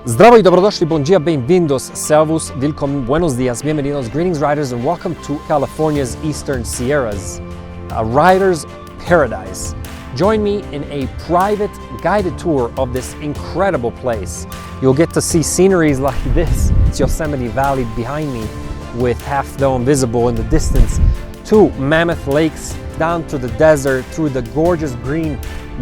Zdravo y dobrodošli, bon dia, bem-vindos, servus, willkommen, buenos dias, bienvenidos, greetings riders, and welcome to California's Eastern Sierras, a rider's paradise. Join me in a private guided tour of this incredible place. You'll get to see sceneries like this. It's Yosemite Valley behind me with Half Dome visible in the distance, two mammoth lakes down to the desert, through the gorgeous green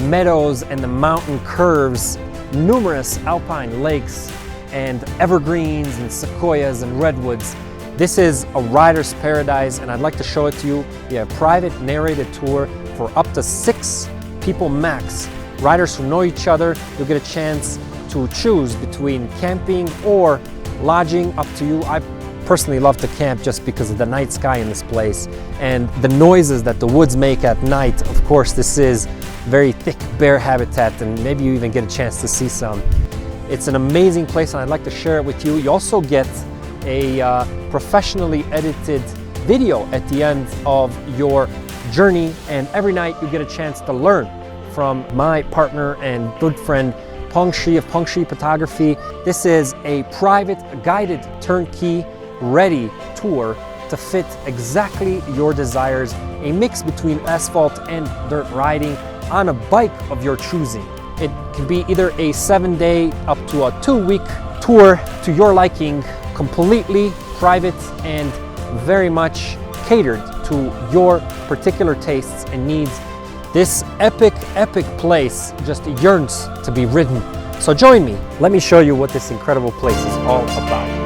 meadows and the mountain curves, numerous alpine lakes and evergreens and sequoias and redwoods. This is a rider's paradise, and I'd like to show it to you. We have a private narrated tour for up to 6 people max. Riders who know each other. You'll get a chance to choose between camping or lodging, up to you. I personally love to camp just because of the night sky in this place and the noises that the woods make at night. Of course, this is very thick bear habitat, and maybe you even get a chance to see some. It's an amazing place, and I'd like to share it with you. You also get a professionally edited video at the end of your journey, and every night you get a chance to learn from my partner and good friend Peng of Peng Photography. This is a private guided turnkey ready tour to fit exactly your desires, a mix between asphalt and dirt riding on a bike of your choosing. It can be either a 7-day up to a 2-week tour to your liking, completely private and very much catered to your particular tastes and needs. This epic place just yearns to be ridden. So join me. Let me show you what this incredible place is all about.